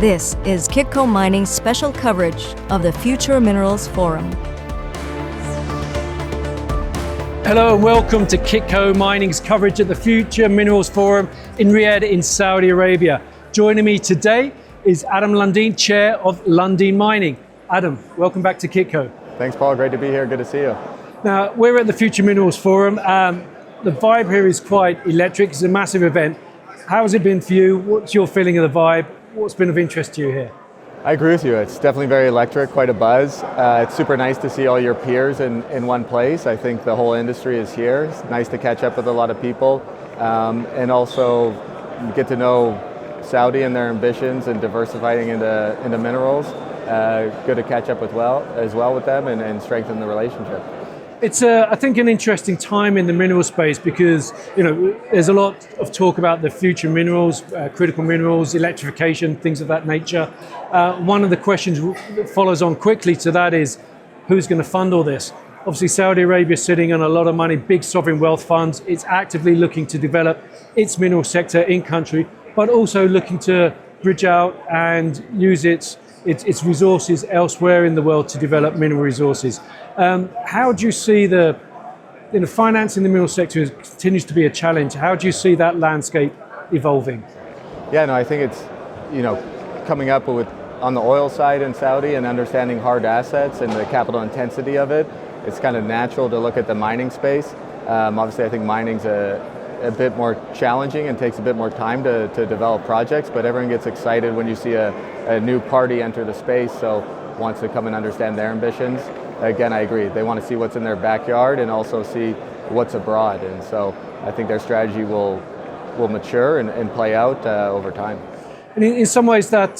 This is Kitco Mining's special coverage of the Future Minerals Forum. Hello and welcome to Kitco Mining's coverage at the Future Minerals Forum in Riyadh in Saudi Arabia. Joining me today is Adam Lundin, Chair of Lundin Mining. Adam, welcome back to Kitco. Thanks, Paul. Great to be here. Good to see you. Now, we're at the Future Minerals Forum. The vibe here is quite electric. It's a massive event. How has it been for you? What's your feeling of the vibe? What's been of interest to you here? I agree with you. It's definitely very electric, quite a buzz. It's super nice to see all your peers in one place. I think the whole industry is here. It's nice to catch up with a lot of people and also get to know Saudi and their ambitions and diversifying into minerals. Good to catch up with as well with them and strengthen the relationship. It's, I think, an interesting time in the mineral space because, there's a lot of talk about the future minerals, critical minerals, electrification, things of that nature. One of the questions that follows on quickly to that is, who's going to fund all this? Obviously, Saudi Arabia is sitting on a lot of money, big sovereign wealth funds. It's actively looking to develop its mineral sector in country, but also looking to bridge out and use its resources elsewhere in the world to develop mineral resources. How do you see the finance in the mineral sector continues to be a challenge? How do you see that landscape evolving? Yeah, no, I think it's, coming up with on the oil side in Saudi and understanding hard assets and the capital intensity of it. It's kind of natural to look at the mining space. Obviously, I think mining's a bit more challenging and takes a bit more time to develop projects, but everyone gets excited when you see a new party enter the space, so wants to come and understand their ambitions. Again, I agree. They want to see what's in their backyard and also see what's abroad, and so I think their strategy will mature and play out over time. And in some ways that,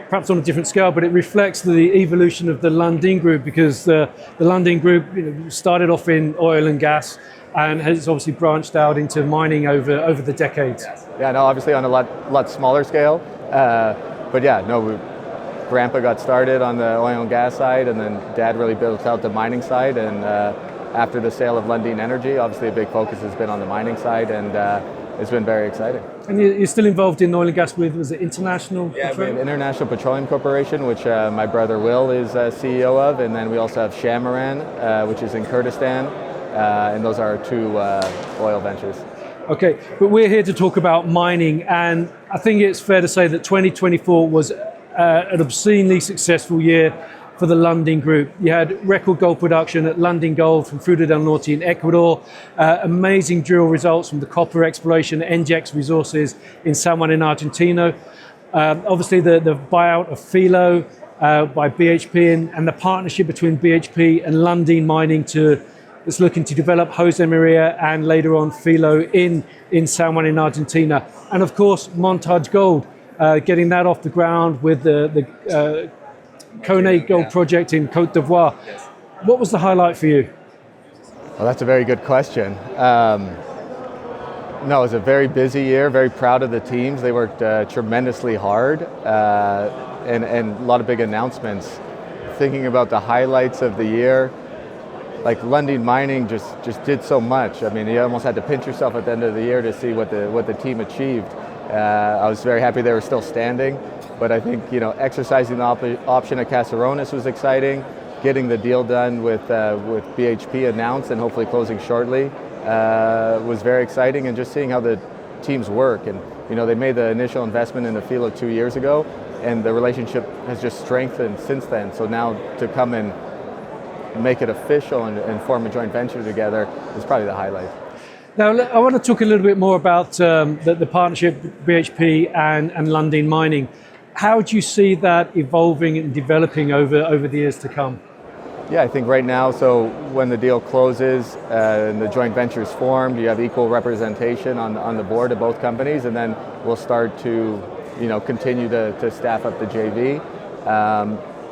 perhaps on a different scale, but it reflects the evolution of the Lundin Group, because the Lundin Group started off in oil and gas and has obviously branched out into mining over the decades. Yeah, no, obviously on a lot smaller scale, but yeah, no, Grandpa got started on the oil and gas side, and then Dad really built out the mining side, and after the sale of Lundin Energy, obviously a big focus has been on the mining side, and it's been very exciting. And you're still involved in oil and gas with, was it International? Yeah, International Petroleum Corporation, which my brother Will is CEO of, and then we also have Shamaran, which is in Kurdistan, and those are our two oil ventures. Okay, but we're here to talk about mining, and I think it's fair to say that 2024 was an obscenely successful year for the Lundin Group. You had record gold production at Lundin Gold from Fruta del Norte in Ecuador, amazing drill results from the copper exploration at NGEx Resources in San Juan in Argentina. Obviously the buyout of Filo by BHP and the partnership between BHP and Lundin Mining that's looking to develop Josemaria and later on Filo in San Juan in Argentina. And of course, Montage Gold, getting that off the ground with the Koné Gold project in Côte d'Ivoire. Yes. What was the highlight for you? Well, that's a very good question. No, it was a very busy year, very proud of the teams. They worked tremendously hard and a lot of big announcements. Thinking about the highlights of the year, like Lundin Mining just did so much. I mean, you almost had to pinch yourself at the end of the year to see what the team achieved. I was very happy they were still standing, but I think exercising the option at Caserones was exciting. Getting the deal done with BHP announced and hopefully closing shortly was very exciting, and just seeing how the teams work. And they made the initial investment in the Filo 2 years ago, and the relationship has just strengthened since then. So now to come and make it official and form a joint venture together is probably the highlight. Now, I want to talk a little bit more about the partnership BHP and Lundin Mining. How do you see that evolving and developing over the years to come? Yeah, I think right now, so when the deal closes and the joint venture is formed, you have equal representation on the board of both companies, and then we'll start to continue to staff up the JV.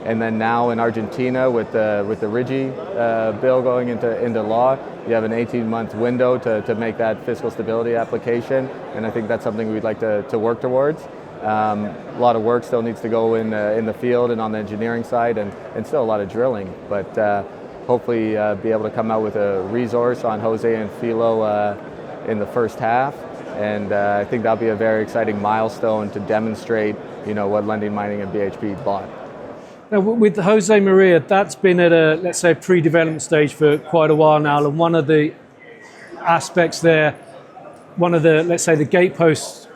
And then now in Argentina with the Riyadh bill going into law, you have an 18-month window to make that fiscal stability application, and I think that's something we'd like to work towards. A lot of work still needs to go in the field and on the engineering side, and still a lot of drilling, but hopefully be able to come out with a resource on Jose and Filo in the first half, And I think that'll be a very exciting milestone to demonstrate, what Lundin Mining and BHP bought. Now, with Josemaria, that's been at a, let's say, pre-development stage for quite a while now, and one of the aspects there, one of the, let's say, the gateposts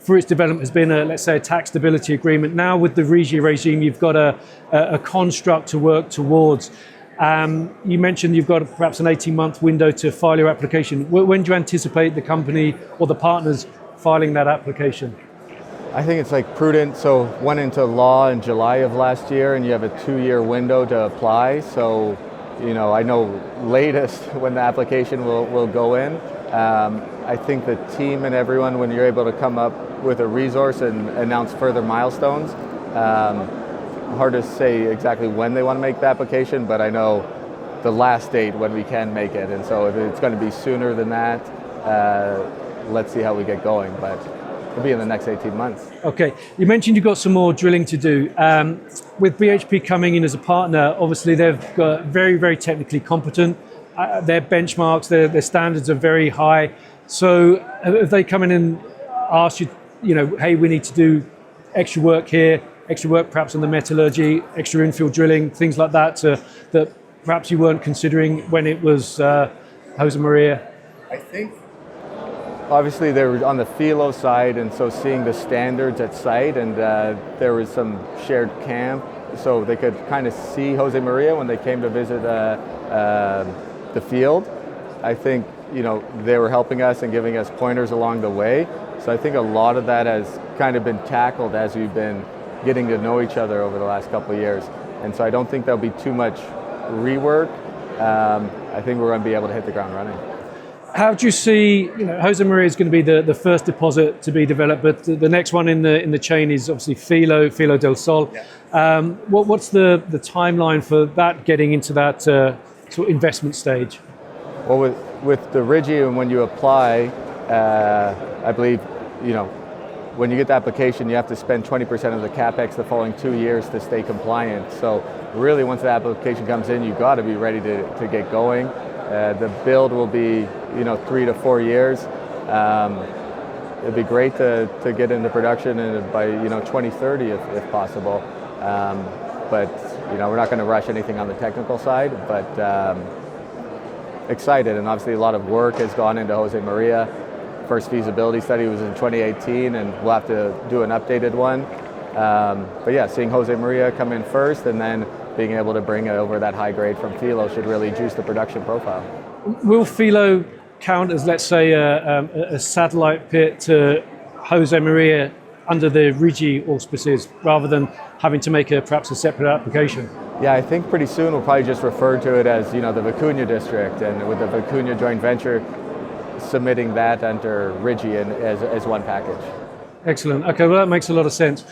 for its development has been let's say, a tax stability agreement. Now with the RIGI regime, you've got a construct to work towards. You mentioned you've got perhaps an 18-month window to file your application. When do you anticipate the company or the partners filing that application? I think it's prudent. So went into law in July of last year, and you have a 2-year window to apply. So, I know latest when the application will go in. I think the team and everyone, when you're able to come up with a resource and announce further milestones, hard to say exactly when they want to make the application, but I know the last date when we can make it. And so if it's going to be sooner than that, let's see how we get going. But it'll be in the next 18 months. Okay. You mentioned you've got some more drilling to do. With BHP coming in as a partner, obviously they've got very, very technically competent. Their benchmarks, their standards are very high. So if they come in and ask you, hey, we need to do extra work here, extra work perhaps on the metallurgy, extra infill drilling, things like that, that perhaps you weren't considering when it was Josemaria? I think obviously they were on the Filo side, and so seeing the standards at site, and there was some shared camp, so they could kind of see Josemaria when they came to visit the field. I think they were helping us and giving us pointers along the way. So I think a lot of that has kind of been tackled as we've been getting to know each other over the last couple of years. And so I don't think there'll be too much rework. I think we're going to be able to hit the ground running. How do you see, Josemaria is going to be the first deposit to be developed, but the next one in the chain is obviously Filo del Sol. Yeah. What's the timeline for that getting into that sort of investment stage? Well, with the RIGI, and when you apply, I believe, when you get the application, you have to spend 20% of the capex the following 2 years to stay compliant. So really, once the application comes in, you've got to be ready to get going. The build will be, 3 to 4 years. It'd be great to get into production by 2030 if possible. But we're not going to rush anything on the technical side, but excited, and obviously a lot of work has gone into Josemaria. First feasibility study was in 2018, and we'll have to do an updated one. But yeah, seeing Josemaria come in first, and then being able to bring over that high grade from Filo should really juice the production profile. Will Filo count as, let's say, a satellite pit to Josemaria under the RIGI auspices, rather than having to make perhaps a separate application? Yeah, I think pretty soon we'll probably just refer to it as, the Vicuña district, and with the Vicuña Joint Venture submitting that under RIGI as one package. Excellent. Okay, well, that makes a lot of sense.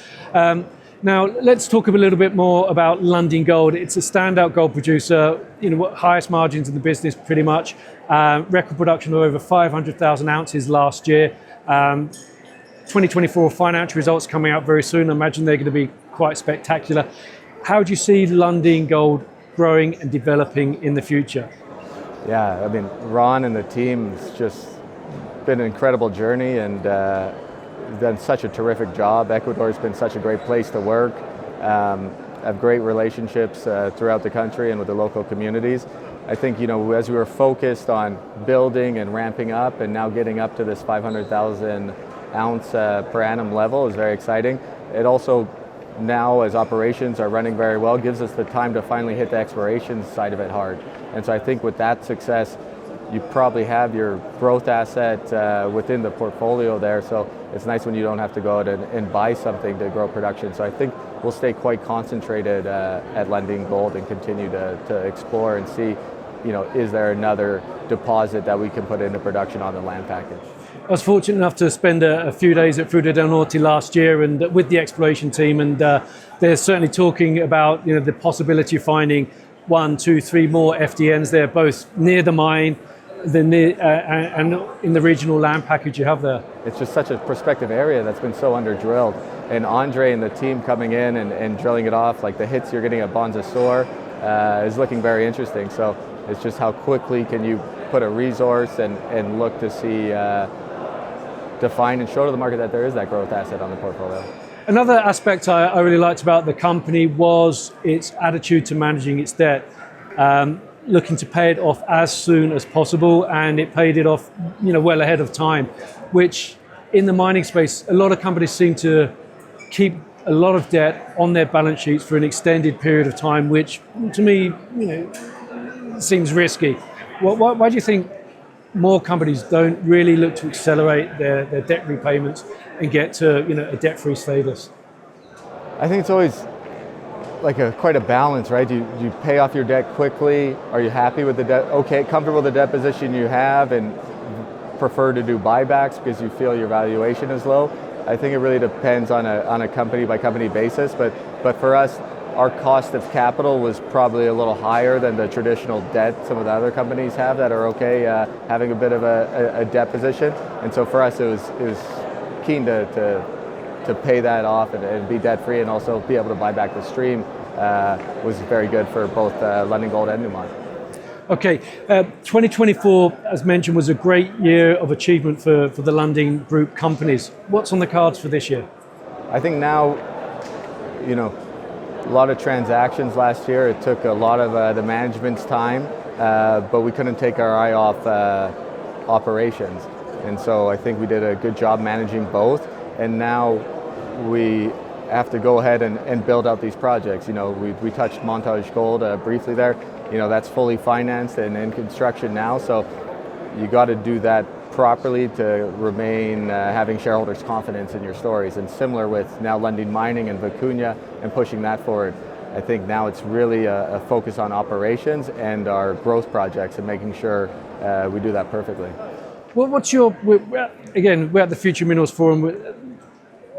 Now, let's talk a little bit more about Lundin Gold. It's a standout gold producer, highest margins in the business pretty much. Record production of over 500,000 ounces last year. 2024 financial results coming out very soon. I imagine they're going to be quite spectacular. How do you see Lundin Gold growing and developing in the future? Yeah, I mean, Ron and the team, it's just been an incredible journey, and done such a terrific job. Ecuador's been such a great place to work. Have great relationships throughout the country and with the local communities. I think, as we were focused on building and ramping up, and now getting up to this 500,000 ounce per annum level is very exciting. It also, now as operations are running very well, gives us the time to finally hit the exploration side of it hard. And so I think with that success, you probably have your growth asset within the portfolio there. So it's nice when you don't have to go out and buy something to grow production. So I think we'll stay quite concentrated at Lundin Gold and continue to explore and see, is there another deposit that we can put into production on the land package. I was fortunate enough to spend a few days at Fruta del Norte last year, and with the exploration team, and they're certainly talking about the possibility of finding 1, 2, 3 more FDNs there, both near the mine, and in the regional land package you have there. It's just such a prospective area that's been so under-drilled, and Andre and the team coming in and drilling it off, like the hits you're getting at Bonza Sur is looking very interesting. So it's just how quickly can you put a resource and look to see define and show to the market that there is that growth asset on the portfolio. Another aspect I really liked about the company was its attitude to managing its debt, looking to pay it off as soon as possible, and it paid it off, well ahead of time, which in the mining space, a lot of companies seem to keep a lot of debt on their balance sheets for an extended period of time, which to me, seems risky. Why do you think more companies don't really look to accelerate their debt repayments and get to a debt-free status? I think it's always like quite a balance, right? Do you pay off your debt quickly? Are you happy with the debt? Okay, comfortable with the debt position you have, and prefer to do buybacks because you feel your valuation is low? I think it really depends on a company by company basis, but for us, our cost of capital was probably a little higher than the traditional debt some of the other companies have that are okay having a bit of a debt position. And so for us, it was keen to pay that off and be debt free, and also be able to buy back the stream was very good for both Lundin Gold and Newmont. Okay, 2024, as mentioned, was a great year of achievement for the Lundin Group companies. What's on the cards for this year? I think now, a lot of transactions last year. It took a lot of the management's time, but we couldn't take our eye off operations. And so I think we did a good job managing both. And now we have to go ahead and build out these projects. We touched Montage Gold briefly there. That's fully financed and in construction now. So you got to do that properly to remain having shareholders' confidence in your stories. And similar with now Lundin Mining and Vicuña and pushing that forward. I think now it's really a focus on operations and our growth projects and making sure we do that perfectly. Well, we're at the Future Minerals Forum.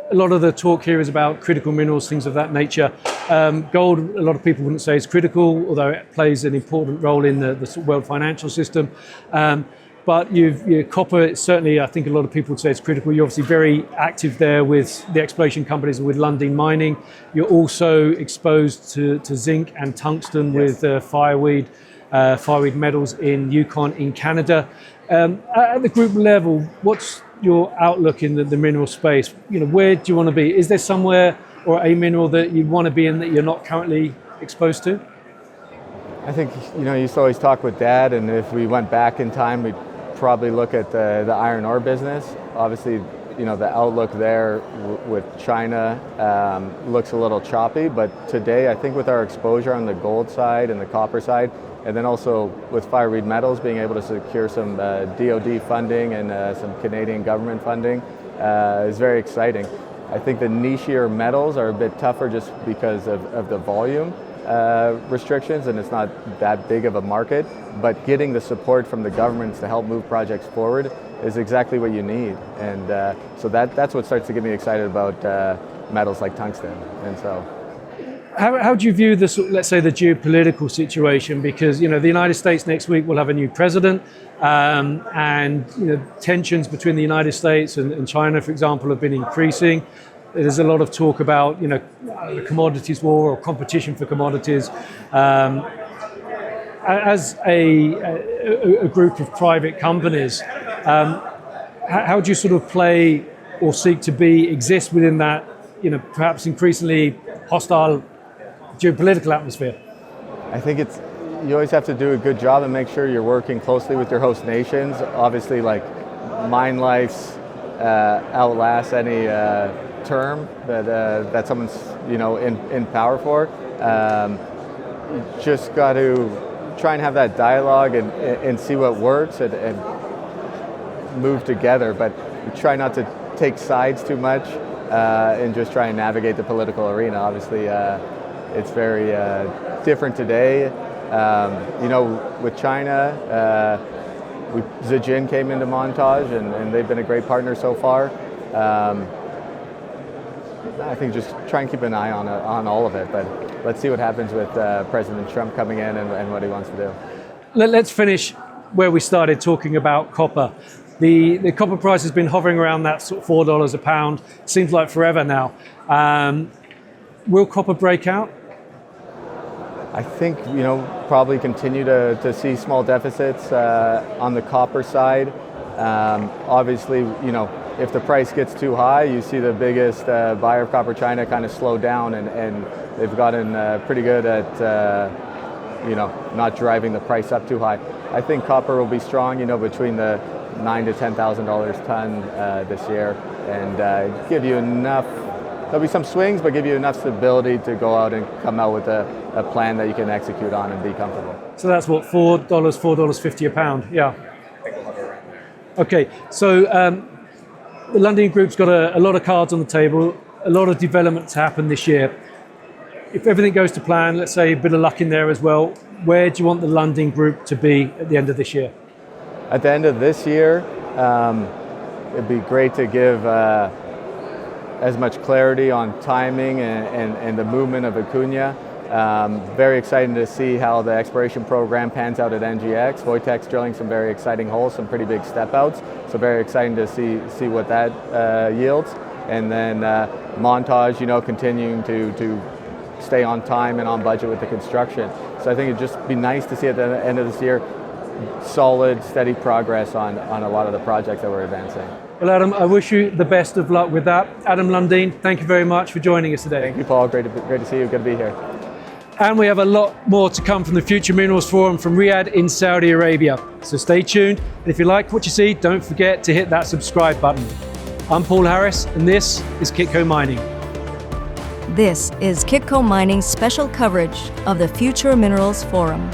A lot of the talk here is about critical minerals, things of that nature. Gold, a lot of people wouldn't say is critical, although it plays an important role in the world financial system. But copper, certainly, I think a lot of people would say it's critical. You're obviously very active there with the exploration companies, with Lundin Mining. You're also exposed to zinc and tungsten with fireweed metals in Yukon in Canada. At the group level, what's your outlook in the mineral space? Where do you want to be? Is there somewhere or a mineral that you want to be in that you're not currently exposed to? I think, you used to always talk with Dad, and if we went back in time, we'd probably look at the iron ore business. Obviously, the outlook there with China looks a little choppy, but today I think with our exposure on the gold side and the copper side, and then also with fireweed metals being able to secure some DoD funding and some Canadian government funding is very exciting. I think the nichier metals are a bit tougher just because of the volume restrictions, and it's not that big of a market, but getting the support from the governments to help move projects forward is exactly what you need. And so that's what starts to get me excited about metals like tungsten. And so how do you view this, let's say, the geopolitical situation? Because the United States next week will have a new president, and tensions between the United States and China, for example, have been increasing. There's a lot of talk about the commodities war or competition for commodities. As a group of private companies, how do you sort of play or seek to exist within that perhaps increasingly hostile geopolitical atmosphere? I think you always have to do a good job and make sure you're working closely with your host nations. Obviously, like mine lives outlast any term that someone's in power for. You just got to try and have that dialogue and see what works and move together, but try not to take sides too much and just try and navigate the political arena. Obviously, it's very different today. With China, Zijin came into Montage, and they've been a great partner so far. I think just try and keep an eye on all of it, but let's see what happens with President Trump coming in and what he wants to do. Let's finish where we started, talking about copper. The copper price has been hovering around that sort of $4 a pound. Seems like forever now. Will copper break out? I think probably continue to see small deficits on the copper side. Obviously, if the price gets too high, you see the biggest buyer of copper, China, kind of slow down, and they've gotten pretty good at not driving the price up too high. I think copper will be strong, between the $9,000 to $10,000 ton this year, and give you enough. There'll be some swings, but give you enough stability to go out and come out with a plan that you can execute on and be comfortable. So that's what, $4.50 a pound, yeah. Okay, so the Lundin Group's got a lot of cards on the table, a lot of developments happen this year. If everything goes to plan, let's say a bit of luck in there as well, where do you want the Lundin Group to be at the end of this year? At the end of this year, it'd be great to give as much clarity on timing and the movement of Acuna. Very exciting to see how the exploration program pans out at NGX. Wojtek's drilling some very exciting holes, some pretty big step outs. So very exciting to see what that yields. And then Montage, continuing to stay on time and on budget with the construction. So I think it'd just be nice to see at the end of this year solid, steady progress on a lot of the projects that we're advancing. Well, Adam, I wish you the best of luck with that. Adam Lundin, thank you very much for joining us today. Thank you, Paul. Great to see you. Good to be here. And we have a lot more to come from the Future Minerals Forum from Riyadh in Saudi Arabia. So stay tuned. And if you like what you see, don't forget to hit that subscribe button. I'm Paul Harris, and this is Kitco Mining. This is Kitco Mining's special coverage of the Future Minerals Forum.